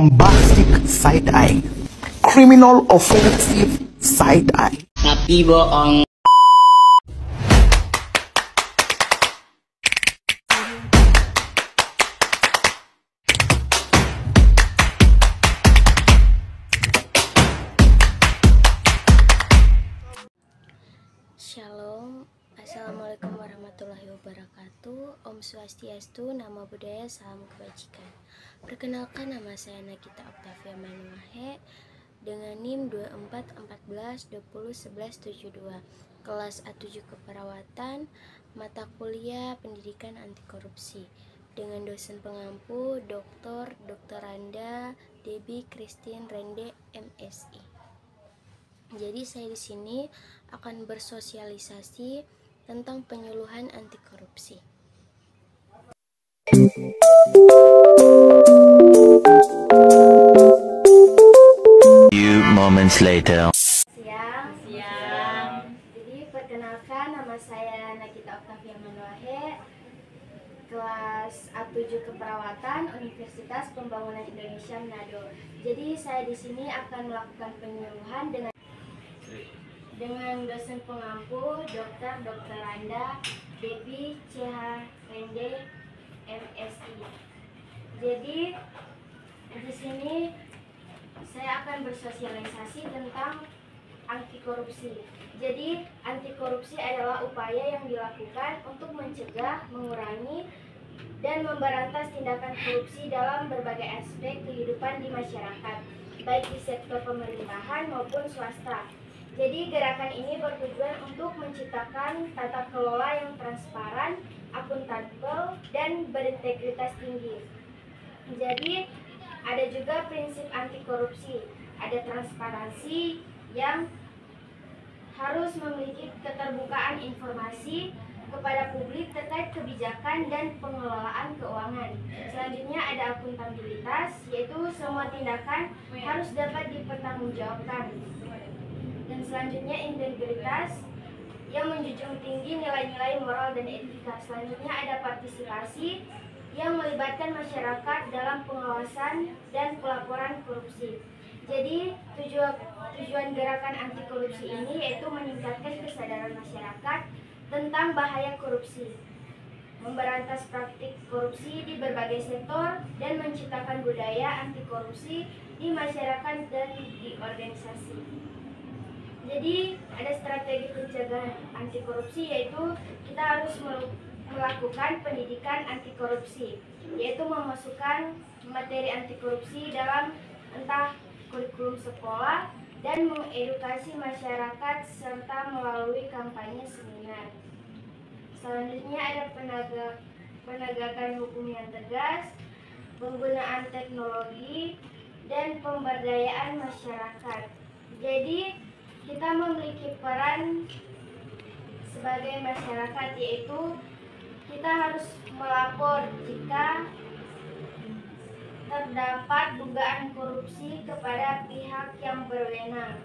bombastic side-eye, criminal offensive side-eye. Tapi bohong. Shalom, Assalamualaikum warahmatullahi wabarakatuh. Om Swastiastu, Namo Buddhaya, salam kebajikan. Perkenalkan, nama saya Nagita Octavia Manuahe dengan NIM 2414201172, kelas A7 Keperawatan, mata kuliah Pendidikan Anti Korupsi, dengan dosen pengampu Dr. Randa Debbie Christine Rende MSI. Jadi saya di sini akan bersosialisasi tentang penyuluhan anti korupsi. Few moments later. Siang. Jadi perkenalkan, nama saya Nagita Octavia Manuahe, kelas A7 Keperawatan, Universitas Pembangunan Indonesia Manado. Jadi saya di sini akan melakukan penyuluhan dengan dosen pengampu Dr. Randa Debbie CH Rende MSI. Jadi di sini saya akan bersosialisasi tentang anti korupsi. Jadi anti korupsi adalah upaya yang dilakukan untuk mencegah, mengurangi, dan memberantas tindakan korupsi dalam berbagai aspek kehidupan di masyarakat, baik di sektor pemerintahan maupun swasta. Jadi gerakan ini bertujuan untuk menciptakan tata kelola yang transparan, akuntabel, dan berintegritas tinggi. Jadi ada juga prinsip anti korupsi, ada transparansi yang harus memiliki keterbukaan informasi kepada publik terkait kebijakan dan pengelolaan keuangan. Selanjutnya ada akuntabilitas, yaitu semua tindakan harus dapat dipertanggungjawabkan. Dan selanjutnya integritas yang menjunjung tinggi nilai-nilai moral dan etika. Selanjutnya ada partisipasi yang melibatkan masyarakat dalam pengawasan dan pelaporan korupsi. Jadi tujuan gerakan anti korupsi ini yaitu meningkatkan kesadaran masyarakat tentang bahaya korupsi, memberantas praktik korupsi di berbagai sektor, dan menciptakan budaya anti korupsi di masyarakat dan di organisasi. Jadi ada strategi pencegahan anti korupsi, yaitu kita harus melakukan pendidikan anti korupsi, yaitu memasukkan materi anti korupsi dalam entah kurikulum sekolah dan mengedukasi masyarakat serta melalui kampanye seminar. Selanjutnya ada penegakan hukum yang tegas, penggunaan teknologi, dan pemberdayaan masyarakat. Jadi kita memiliki peran sebagai masyarakat, yaitu kita harus melapor jika terdapat dugaan korupsi kepada pihak yang berwenang.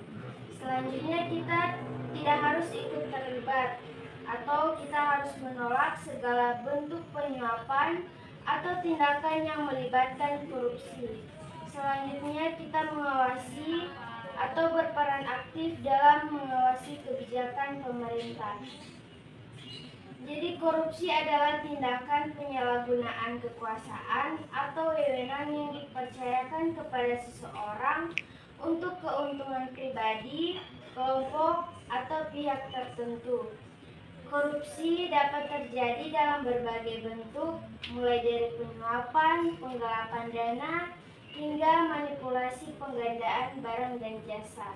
Selanjutnya kita tidak harus ikut terlibat atau kita harus menolak segala bentuk penyuapan atau tindakan yang melibatkan korupsi. Selanjutnya kita mengawasi atau berperan aktif dalam mengawasi kebijakan pemerintah. Jadi korupsi adalah tindakan penyalahgunaan kekuasaan atau wewenang yang dipercayakan kepada seseorang untuk keuntungan pribadi, kelompok, atau pihak tertentu. Korupsi dapat terjadi dalam berbagai bentuk, mulai dari penyuapan, penggelapan dana, hingga manipulasi penggandaan barang dan jasa.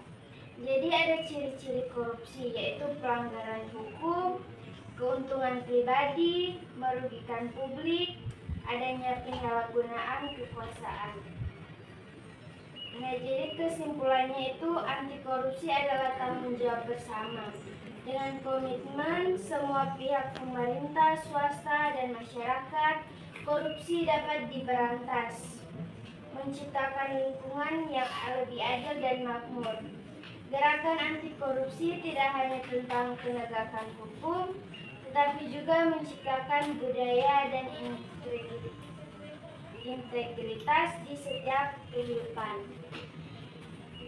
Jadi ada ciri-ciri korupsi, yaitu pelanggaran hukum, keuntungan pribadi, merugikan publik, adanya penyalahgunaan kekuasaan. Nah, jadi kesimpulannya itu anti korupsi adalah tanggung jawab bersama. Dengan komitmen semua pihak pemerintah, swasta, dan masyarakat, korupsi dapat diberantas, menciptakan lingkungan yang lebih adil dan makmur. Gerakan anti korupsi tidak hanya tentang penegakan hukum, tetapi juga menciptakan budaya dan integritas di setiap kehidupan.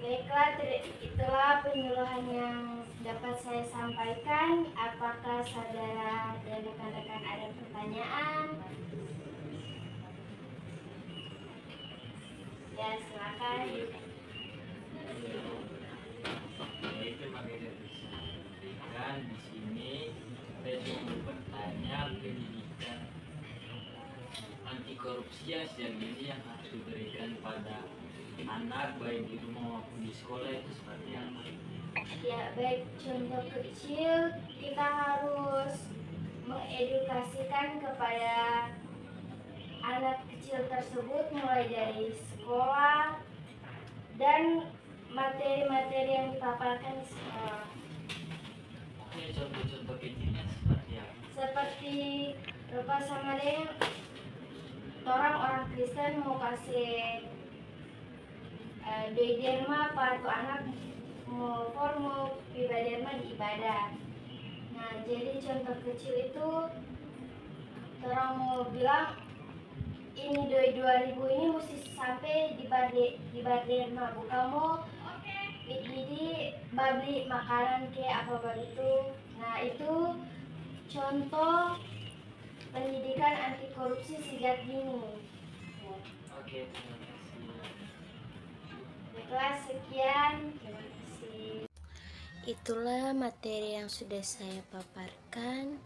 Baiklah, itulah penyuluhan yang dapat saya sampaikan. Apakah saudara dan rekan-rekan ada pertanyaan? Ya, silakan. Itu makanya pendidikan di sini saya cuma bertanya pendidikan anti korupsi yang sejauh ini yang harus diberikan pada anak baik di rumah maupun di sekolah itu seperti apa? Ya, baik, contoh kecil kita harus mengedukasikan kepada anak kecil tersebut mulai dari sekolah dan materi-materi yang dipaparkan di sekolah. Oke, contoh-contoh kecilnya seperti apa? Seperti Rupa sama yang orang Kristen mau kasih doi derma atau anak mau piba derma di ibadah. Nah, jadi contoh kecil itu orang mau bilang ini doi 2000 ini mesti sampai di bar derma, bukan mau jadi babli makanan ke apa begitu. Nah, itu contoh pendidikan anti korupsi sejak dini. Oke, terima kasih. Baiklah, sekian. Terima kasih. Itulah materi yang sudah saya paparkan.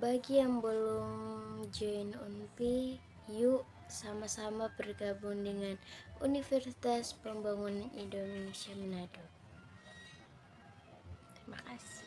Bagi yang belum join UNPI, yuk sama-sama bergabung dengan Universitas Pembangunan Indonesia Manado. Terima kasih.